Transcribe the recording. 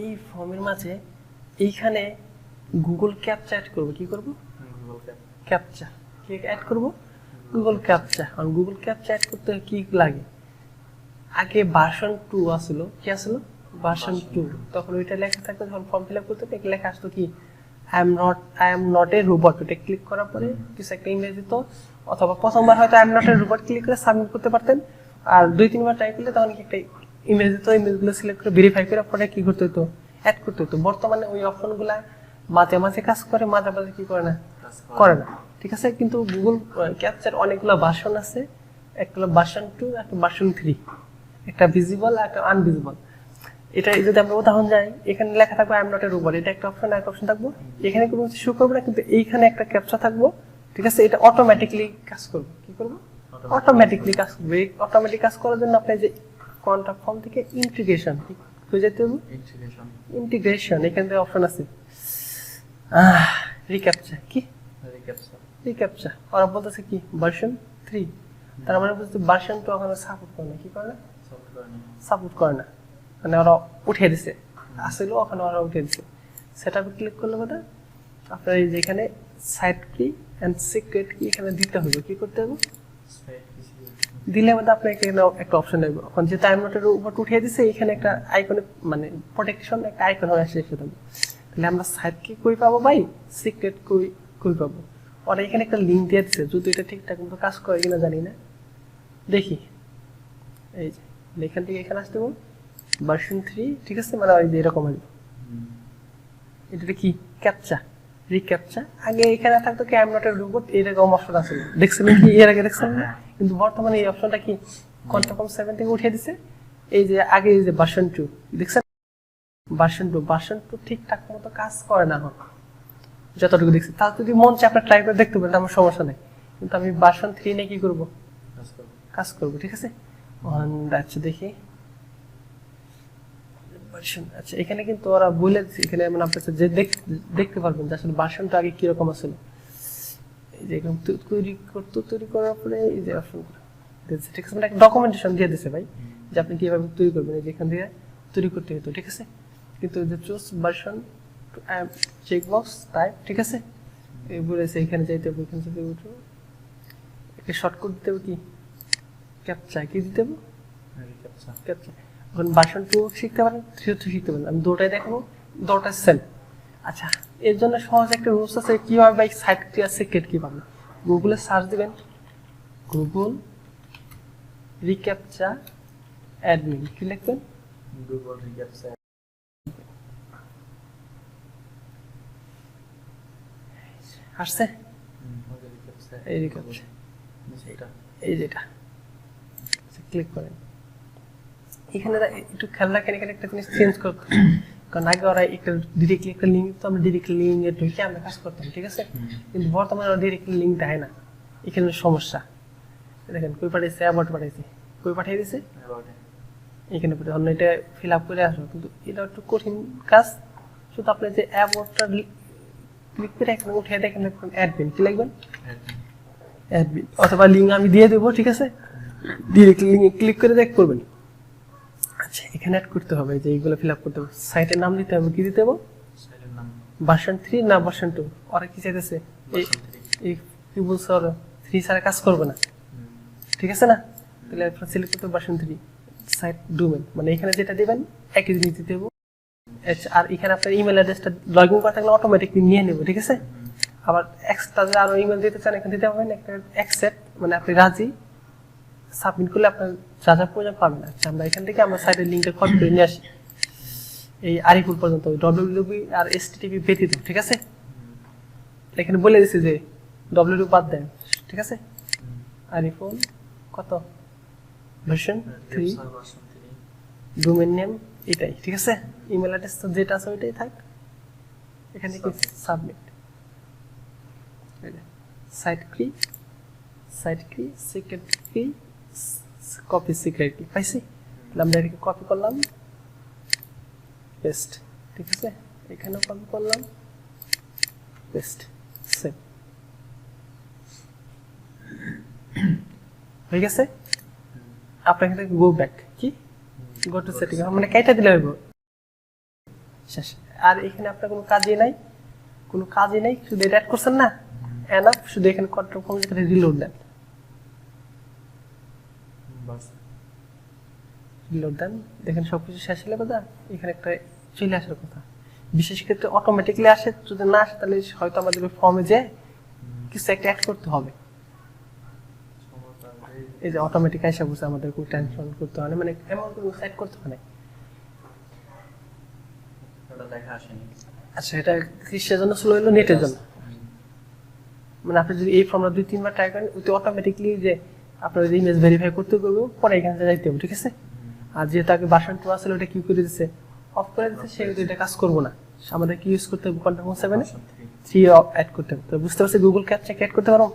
এই ফর্মের মাঝে এইখানে গুগল ক্যাপচা অ্যাড করব। কি করব? Google captcha. কি অ্যাড করব? Google captcha. আর গুগল ক্যাপচা অ্যাড করতে কি লাগে? আগে ভার্সন 2 আসছিল। কি আসছিল? ভার্সন 2। তখন ওইটা লেখা থাকতো, যখন ফর্ম ফিল আপ করতে লেখা আসতো কি I am not a robot. ওটা ক্লিক করার পরে কিছু একটা ইমেজ দিত, অথবা প্রথমবার হয়তো I am not a robot click করে সাবমিট করতে পারতেন, আর 2-3 বার ট্রাই করলে তখন একটা ইমেজ দিত, ইমেজগুলো সিলেক্ট করে ভেরিফাই করে পরে কি করতে হতো? অ্যাড করতে হতো। বর্তমানে ওই অপশনগুলা মাঝে মাঝে কাজ করে, মাঝে মাঝে কি করে না? করে না। ঠিক আছে, কিন্তু গুগল ক্যাপচার অনেকগুলো ভার্সন আছে। একটা হলো ভার্সন 2, একটা ভার্সন 3, একটা ভিজিবল আর একটা আনভিজিবল। এটা যদি আমরা উদাহরণ যাই, এখানে লেখা থাকবে I am not a robot, এটা একটা অপশন, একটা অপশন থাকবো। এখানে কোনো শো করবে না, কিন্তু এইখানে একটা ক্যাপচা থাকবো। ঠিক আছে, এটা অটোমেটিকলি কাজ করবে। কি করবে? অটোমেটিকলি কাজ করবে। এই অটোমেটিক কাজ করার জন্য আপনি যে কন্ট্যাক্ট ফর্ম থেকে ইন্টিগ্রেশন হয়ে যেতে হবে। ইন্টিগ্রেশন এখান থেকে অপশন আছে রিক্যাপচা। কি রিক্যাপচা? ওরা বলতেছে কি ভার্সন 3, তার মানে বলতে ভার্সন 2 এখন সাপোর্ট করে না। কি করে না? সাপোর্ট করে না, মানে ওরা উঠিয়ে দিছে। আসলে ওখানে ওরা উঠিয়ে দিছে। সেটআপে ক্লিক করলে বোধ আপনার এই যেখানে সাইট কি এন্ড সিক্রেট কি এখানে দিতে হবে। কি করতে হবে? দিলে বোধ আপনাকে এখানে একটা অপশন আসবে। এখন যে টাইম নোটের উপর উঠিয়ে দিছে, এখানে একটা আইকনে মানে প্রোটেকশন একটা আইকন হয়ে আসে সেটা। তাহলে আমরা সাইট কি কই পাবো ভাই? সিক্রেট কই পাবো? ওরা এখানে একটা লিঙ্ক দিয়ে দিচ্ছে, যদি এটা ঠিকঠাক মতো কাজ করে কিনা জানি না। দেখি, এই যে এখান থেকে এখানে আসতে বল ভার্সন 3। ঠিক আছে, মানে ওই যে এরকম আসবে। এটা কি? Captcha, recaptcha. আগে এখানে থাকতো কি I am not a robot, এরকম অপশন আছে। দেখছিলেন কি এর আগে? দেখছেন না? কিন্তু বর্তমানে এই অপশনটা কি কন্ট্যাক্ট ফর্ম 7 থেকে উঠিয়ে দিছে। এই যে আগে এই যে ভার্সন 2 দেখছেন, ভার্সন 2 ঠিকঠাক মতো কাজ করে না এখন যতটুকু দেখছি। তা যদি মন চায় আপনার ট্রাই করে দেখতে পারেন, আমার সমস্যা নেই। কিন্তু আমি ভার্সন 3 নিয়ে কি করব? কাজ করব। ঠিক আছে, আচ্ছা দেখি ভার্সন। আচ্ছা, এখানে কিন্তু ওরা বলে দিচ্ছে, এখানে মানে আপনার যে দেখতে পারবেন যে আসলে ভার্সনটা আগে কিরকম ছিল। এই যে এরকম তৈরি করার পরে এই যে অপশন দিয়েছে। ঠিক আছে, মানে একটা ডকুমেন্টেশন দিয়ে দিছে ভাই, যে আপনি কিভাবে তৈরি করবেন। এই যে এখান থেকে তৈরি করতে হতো। ঠিক আছে, কিন্তু যে চুজ ভার্সন চেকবক্স টাইপ। ঠিক আছে, এই বলেছে এখানে যাইতে হবে, এখানে যেতে হবে, একটা শর্টকাট দিতে হবে। কি? ক্যাপচা। কি দিতে হবে? ক্যাপচা। এখন ভার্সন 2 শিখতে পারেন, 3 শিখতে পারেন। আমি দুটোটাই দেখাবো, দুটোটাই সেম। আচ্ছা, এর জন্য সহজ একটা রুলস আছে। কিভাবে ভাই সাইট ক্লিয়ার সিক্রেট কি পাবেন? গুগলে সার্চ দিবেন গুগল রিক্যাপচা অ্যাডমিন। কি লিখবেন? Google recaptcha. আসছে এই রিক্যাপচা, এই যেটা ক্লিক করেন। এখানে একটু খেয়াল রাখেন, এখানে একটা জিনিস চেঞ্জ করতে, কারণ আগে ওরা একটা ডিরেক্টলি একটা লিঙ্ক দিত, আমরা ডিরেক্টলি লিঙ্কে ঢুকে আমরা কাজ করতাম। ঠিক আছে, কিন্তু বর্তমানে ওরা ডিরেক্টলি লিঙ্ক দেয় না। এখানে সমস্যা দেখেন, কই পাঠাইছে? অ্যাবাউট পাঠাইছে। কই পাঠিয়ে দিছে? এখানে পাঠিয়ে। অন্য এটা ফিল আপ করে আসো, কিন্তু এটা একটু কঠিন কাজ। শুধু আপনি যে অ্যাবাউটটা ক্লিক করে এখানে উঠিয়ে দেখেন অ্যাডমিন। কি লিখবেন? অ্যাডমিন। অথবা লিঙ্ক আমি দিয়ে দেবো। ঠিক আছে, ডিরেক্টলি লিঙ্কে ক্লিক করে দেখ করবেন। আচ্ছা, এখানে অ্যাড করতে হবে, যে এইগুলো ফিল আপ করতে হবে। সাইটের নাম দিতে হবে। কি দিতে হবে? ভার্সন 3 না ভার্সন 2? ওরা কি চাইতেছে? এই কি বলছে ওরা? 3 ছাড়া কাজ করবে না। ঠিক আছে না? তাহলে আপনার সিলেক্ট করতে হবে ভার্সন 3। সাইট ডোমেন, মানে এখানে যেটা দিবেন একই জিনিস দিতে হবে। আর এখানে আপনার ইমেল অ্যাড্রেসটা লগ ইন করা থাকলে অটোমেটিকলি নিয়ে নেবে। ঠিক আছে, আবার এক্সট্রা যে আরো ইমেল দিতে চান এখানে দিতে হবে না, একটা অ্যাকসেপ্ট, মানে আপনি রাজি। সাবমিট করলে আপনার যা যা প্রয়োজন পাবেন। আচ্ছা, আমরা এখান থেকে আমরা সাইটের লিঙ্কটা কপি করে নিয়ে আসি এই আরিফুল পর্যন্ত, www আর http ব্যতীত। ঠিক আছে, এখানে বলে দিছি যে www বাদ দেন। ঠিক আছে, আরিফুল কত ভার্সন 3, ডোমেইন নেম এটাই। ঠিক আছে, ইমেল অ্যাড্রেস যেটা আছে ওইটাই থাক। এখানে কি সাবমিট, সাইট কি সিক্রেট কি কপি সিক্রেট কি পাইছি। তাহলে আমরা এটাকে কপি করলাম, পেস্ট। ঠিক আছে, এখানেও কপি করলাম, পেস্ট, সেভ। হয়ে গেছে। আপনার এখানে গো ব্যাক, কি গো টু সেটিং, মানে কেটে দিলে হইব। শেষ। আর এখানে আপনার কোনো কাজই নাই, শুধু এটা অ্যাড করছেন না, এনাফ। শুধু এখানে কন্ট্রোল কমে করে রিলোড দেন, বাস রিলোড দেন, দেখেন সবকিছু শেষ হলে কথা এখানে একটা চলে আসার কথা। বিশেষ ক্ষেত্রে অটোমেটিক্যালি আসে, যদি না আসে তাহলে হয়তো আমাদের ফর্মে যে কিছু একটা অ্যাড করতে হবে। এই যে অটোমেটিক আইসা বসে, আমাদের কোনো টেনশন করতে হয় না, মানে এমন কোনো সেট করতে হয় না। এটা দেখা আসেনি। আচ্ছা, এটা কিসের জন্য স্লো হলো? নেটের জন্য। মানে আপনি যদি এই ফর্মটা 2-3 বার ট্রাই করেন, ওইটা অটোমেটিকলি যে আপনার ইমেজ ভেরিফাই করতে করবে, পরে এখানে যাইতে হবে, ঠিক আছে? আর যেহেতু আগে ভার্সন 2 আসলে ওটা কি করে দিচ্ছে, অফ করে দিচ্ছে, সেহেতু এটা কাজ করবো না। আমাদের কি ইউজ করতে হবে? কন্ট্রোল 7 3 অ্যাড করতে হবে। তো বুঝতে পারছি গুগল ক্যাপচা অ্যাড করতে পারো।